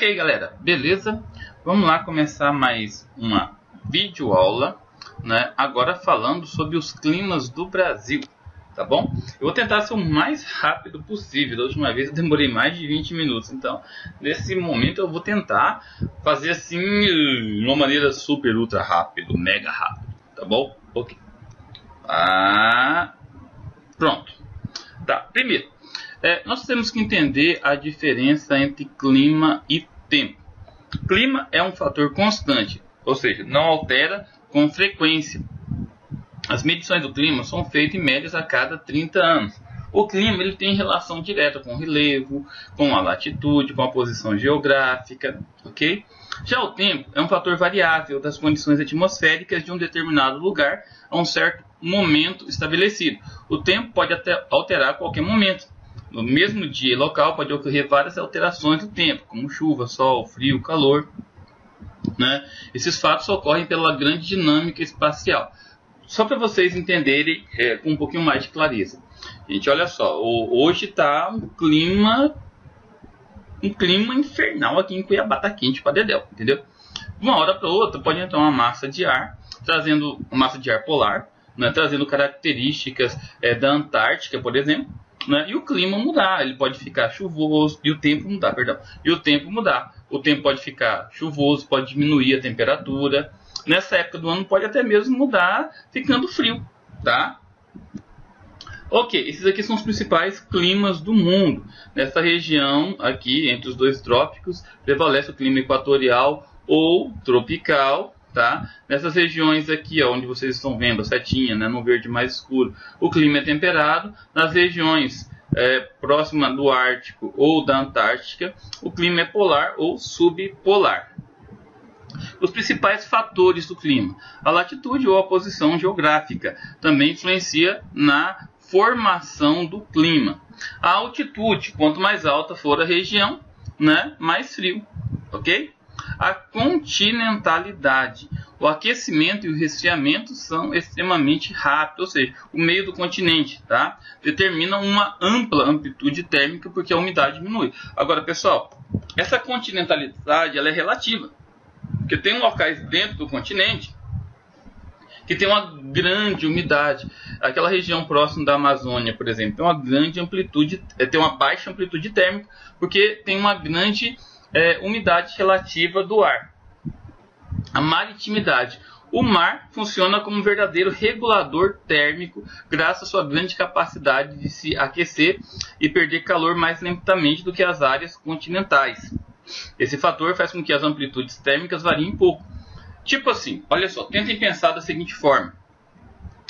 Ok, galera, beleza? Vamos lá começar mais uma videoaula, né? Agora falando sobre os climas do Brasil, tá bom? Eu vou tentar ser o mais rápido possível. Da última vez eu demorei mais de 20 minutos, então nesse momento eu vou tentar fazer assim, de uma maneira super, ultra rápido, mega rápido, tá bom? Ok. Pronto. Tá, primeiro, nós temos que entender a diferença entre clima e tempo. Clima é um fator constante, ou seja, não altera com frequência. As medições do clima são feitas em médias a cada 30 anos. O clima ele tem relação direta com o relevo, com a latitude, com a posição geográfica, ok? Já o tempo é um fator variável das condições atmosféricas de um determinado lugar a um certo momento estabelecido. O tempo pode até alterar a qualquer momento. No mesmo dia e local pode ocorrer várias alterações do tempo, como chuva, sol, frio, calor, né? Esses fatos ocorrem pela grande dinâmica espacial. Só para vocês entenderem com um pouquinho mais de clareza. Gente, olha só, hoje está um clima infernal aqui em Cuiabá, tá quente para dedéu, entendeu? De uma hora para outra pode entrar uma massa de ar, trazendo uma massa de ar polar, né, trazendo características da Antártica, por exemplo, né, e o clima mudar. Ele pode ficar chuvoso e o tempo mudar, O tempo pode ficar chuvoso, pode diminuir a temperatura. Nessa época do ano pode até mesmo mudar, ficando frio, tá? Ok, esses aqui são os principais climas do mundo. Nessa região aqui, entre os dois trópicos, prevalece o clima equatorial ou tropical, tá? Nessas regiões aqui, ó, onde vocês estão vendo a setinha, né, no verde mais escuro, o clima é temperado. Nas regiões próximas do Ártico ou da Antártica, o clima é polar ou subpolar. Os principais fatores do clima: a latitude ou a posição geográfica também influencia na formação do clima. A altitude, quanto mais alta for a região, né, mais frio, ok? A continentalidade: o aquecimento e o resfriamento são extremamente rápidos, ou seja, o meio do continente, tá, determina uma ampla amplitude térmica porque a umidade diminui. Agora, pessoal, essa continentalidade ela é relativa, porque tem locais dentro do continente que tem uma grande umidade. Aquela região próxima da Amazônia, por exemplo, tem uma grande amplitude, tem uma baixa amplitude térmica, porque tem uma grande umidade relativa do ar. A maritimidade: o mar funciona como um verdadeiro regulador térmico, graças à sua grande capacidade de se aquecer e perder calor mais lentamente do que as áreas continentais. Esse fator faz com que as amplitudes térmicas variem pouco. Tipo assim, olha só, tentem pensar da seguinte forma: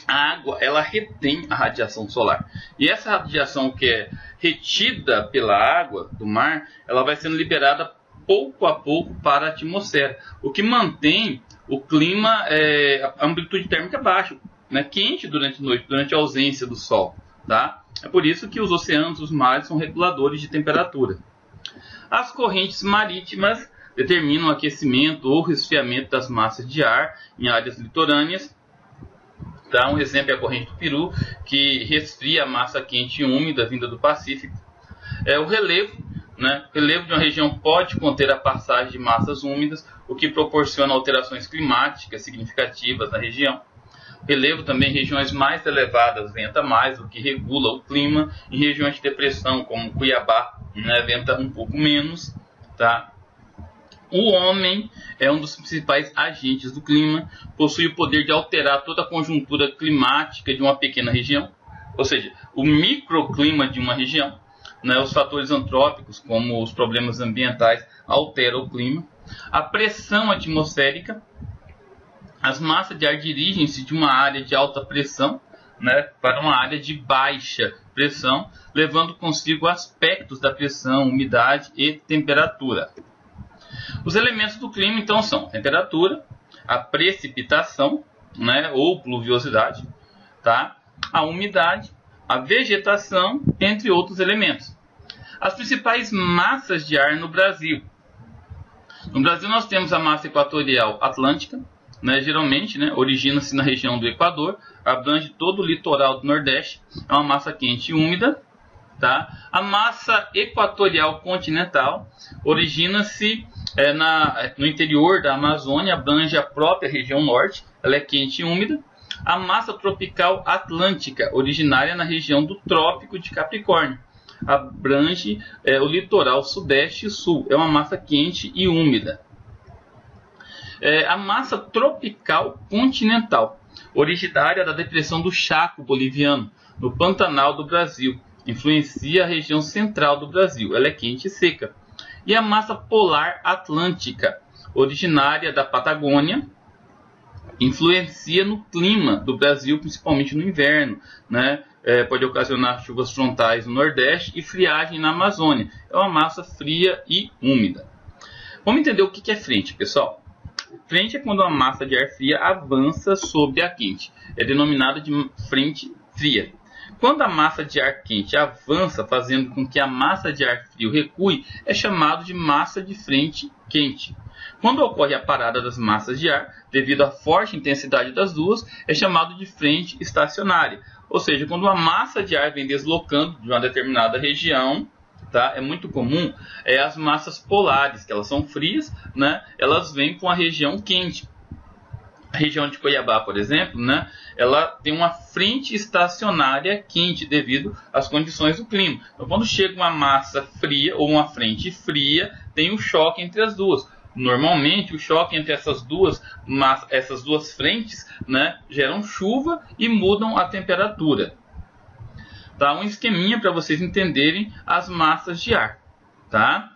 a água ela retém a radiação solar, e essa radiação que é retida pela água do mar, ela vai sendo liberada pouco a pouco para a atmosfera, o que mantém o clima, a amplitude térmica baixa, né, quente durante a noite, durante a ausência do sol, tá? É por isso que os oceanos, os mares são reguladores de temperatura. As correntes marítimas determinam o aquecimento ou resfriamento das massas de ar em áreas litorâneas. Tá? Um exemplo é a corrente do Peru, que resfria a massa quente e úmida vinda do Pacífico. O relevo, né? O relevo de uma região pode conter a passagem de massas úmidas, o que proporciona alterações climáticas significativas na região. Relevo também, regiões mais elevadas venta mais, o que regula o clima. Em regiões de depressão, como Cuiabá, né, venta um pouco menos, tá? O homem é um dos principais agentes do clima, possui o poder de alterar toda a conjuntura climática de uma pequena região, ou seja, o microclima de uma região, né? Os fatores antrópicos, como os problemas ambientais, alteram o clima. A pressão atmosférica: as massas de ar dirigem-se de uma área de alta pressão, né, para uma área de baixa pressão, levando consigo aspectos da pressão, umidade e temperatura. Os elementos do clima, então, são a temperatura, a precipitação, né, ou pluviosidade, tá, a umidade, a vegetação, entre outros elementos. As principais massas de ar no Brasil. No Brasil nós temos a massa equatorial atlântica, né, geralmente, né, origina-se na região do Equador, abrange todo o litoral do Nordeste, é uma massa quente e úmida, Tá? A massa equatorial continental origina-se no interior da Amazônia, abrange a própria região norte, ela é quente e úmida. A massa tropical atlântica, originária na região do Trópico de Capricórnio, abrange o litoral sudeste e sul, é uma massa quente e úmida. A massa tropical continental, originária da depressão do Chaco boliviano, no Pantanal do Brasil, influencia a região central do Brasil, ela é quente e seca. E a massa polar atlântica, originária da Patagônia, influencia no clima do Brasil, principalmente no inverno, né? Pode ocasionar chuvas frontais no Nordeste e friagem na Amazônia. É uma massa fria e úmida. Vamos entender o que é frente, pessoal. Frente é quando uma massa de ar fria avança sobre a quente. É denominada de frente fria. Quando a massa de ar quente avança, fazendo com que a massa de ar frio recue, é chamado de massa de frente quente. Quando ocorre a parada das massas de ar, devido à forte intensidade das duas, é chamado de frente estacionária. Ou seja, quando uma massa de ar vem deslocando de uma determinada região, tá? É muito comum as massas polares, que elas são frias, né? Elas vêm com a região quente. A região de Cuiabá, por exemplo, né? Ela tem uma frente estacionária quente devido às condições do clima. Então, quando chega uma massa fria ou uma frente fria, tem um choque entre as duas. Normalmente, o choque entre essas duas frentes, né, geram chuva e mudam a temperatura. Tá? Um esqueminha para vocês entenderem as massas de ar. Tá?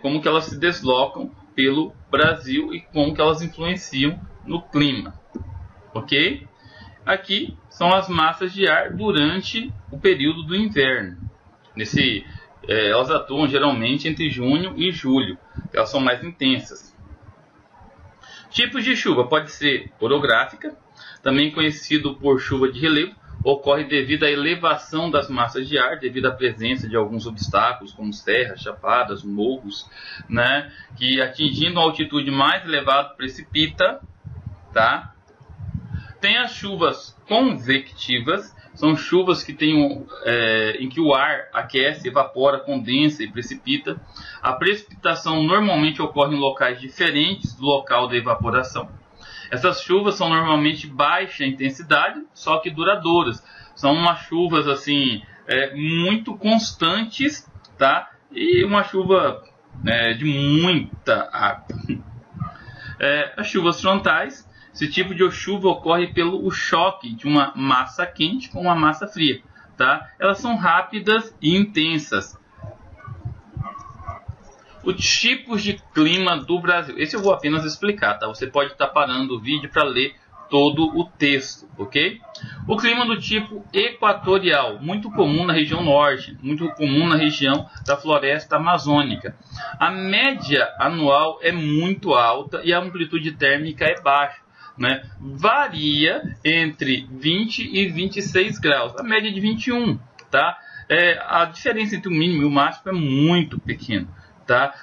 Como que elas se deslocam pelo Brasil e como que elas influenciam no clima. Ok? Aqui são as massas de ar durante o período do inverno. Elas atuam geralmente entre junho e julho. Elas são mais intensas. Tipos de chuva. Pode ser orográfica, também conhecido por chuva de relevo. Ocorre devido à elevação das massas de ar, devido à presença de alguns obstáculos, como serras, chapadas, morros, né, que atingindo a altitude mais elevada precipita. Tá? Tem as chuvas convectivas, são chuvas que em que o ar aquece, evapora, condensa e precipita. A precipitação normalmente ocorre em locais diferentes do local da evaporação. Essas chuvas são normalmente baixa intensidade, só que duradouras. São umas chuvas assim, muito constantes, tá? E uma chuva de muita água. As chuvas frontais. Esse tipo de chuva ocorre pelo choque de uma massa quente com uma massa fria. Tá? Elas são rápidas e intensas. Os tipos de clima do Brasil. Esse eu vou apenas explicar. Tá? Você pode estar parando o vídeo para ler todo o texto. Ok? O clima do tipo equatorial. Muito comum na região norte. Muito comum na região da floresta amazônica. A média anual é muito alta e a amplitude térmica é baixa. Né? Varia entre 20 e 26 graus, a média de 21, tá? A diferença entre o mínimo e o máximo é muito pequena, tá?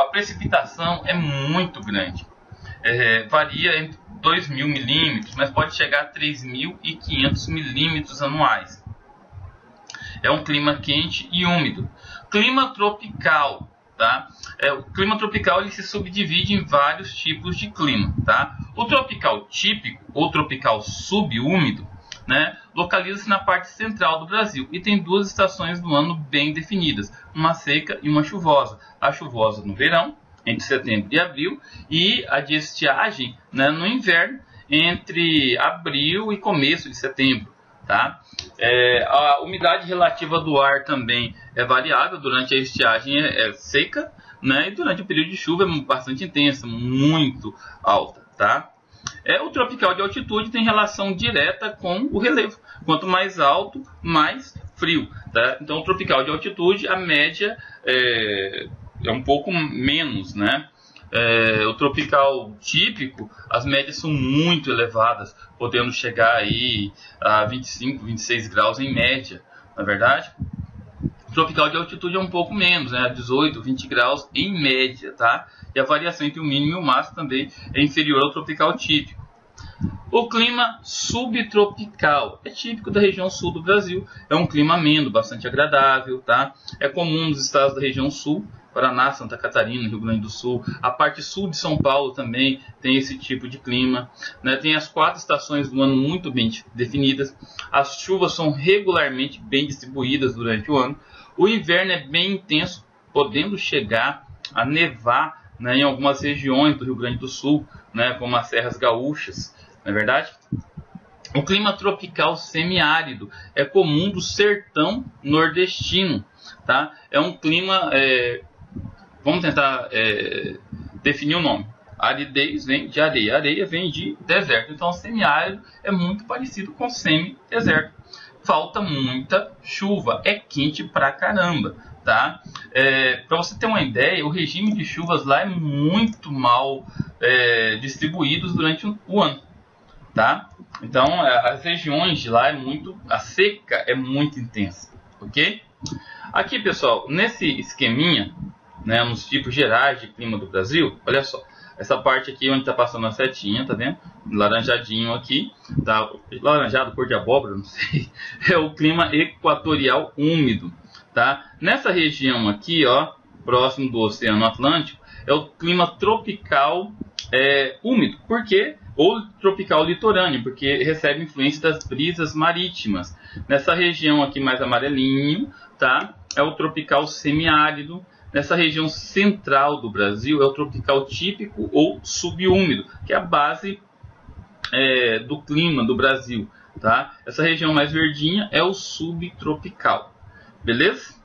A precipitação é muito grande, varia entre 2.000 milímetros, mas pode chegar a 3.500 milímetros anuais. É um clima quente e úmido. Clima tropical. Tá? O clima tropical ele se subdivide em vários tipos de clima. Tá? O tropical típico ou tropical subúmido, né, localiza-se na parte central do Brasil e tem duas estações do ano bem definidas, uma seca e uma chuvosa. A chuvosa no verão, entre setembro e abril, e a de estiagem, né, no inverno, entre abril e começo de setembro. Tá? A umidade relativa do ar também é variável. Durante a estiagem é seca, né? E durante o período de chuva é bastante intensa, muito alta. Tá? O tropical de altitude tem relação direta com o relevo. Quanto mais alto, mais frio. Tá? Então, o tropical de altitude, a média é um pouco menos, né? O tropical típico, as médias são muito elevadas, podendo chegar aí a 25, 26 graus em média, na verdade. O tropical de altitude é um pouco menos, né? 18, 20 graus em média, tá? E a variação entre o mínimo e o máximo também é inferior ao tropical típico. O clima subtropical é típico da região sul do Brasil. É um clima ameno, bastante agradável, tá? É comum nos estados da região sul, Paraná, Santa Catarina, Rio Grande do Sul. A parte sul de São Paulo também tem esse tipo de clima, né? Tem as 4 estações do ano muito bem definidas. As chuvas são regularmente bem distribuídas durante o ano. O inverno é bem intenso, podendo chegar a nevar, né, em algumas regiões do Rio Grande do Sul, né, como as Serras Gaúchas, não é verdade? O clima tropical semiárido é comum do sertão nordestino, tá? É um clima, vamos tentar definir o nome. Aridez vem de areia, areia vem de deserto, então semiárido é muito parecido com semi-deserto. Falta muita chuva, é quente pra caramba, tá? Para você ter uma ideia, o regime de chuvas lá é muito mal distribuído durante o ano, tá? Então as regiões de lá a seca é muito intensa, ok? Aqui, pessoal, nesse esqueminha, né, nos tipos gerais de clima do Brasil, olha só, essa parte aqui onde está passando a setinha, tá vendo? Laranjadinho aqui, tá? Laranjado, cor de abóbora, não sei. É o clima equatorial úmido, tá? Nessa região aqui, ó, próximo do Oceano Atlântico, é o clima tropical úmido. Por quê? Ou tropical litorâneo, porque recebe influência das brisas marítimas. Nessa região aqui mais amarelinho, tá? É o tropical semiárido. Nessa região central do Brasil é o tropical típico ou subúmido, que é a base do clima do Brasil, tá? Essa região mais verdinha é o subtropical, beleza?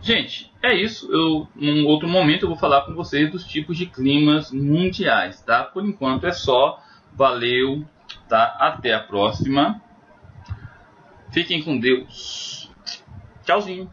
Gente, é isso. Num outro momento eu vou falar com vocês dos tipos de climas mundiais, tá? Por enquanto é só. Valeu, tá? Até a próxima. Fiquem com Deus. Tchauzinho.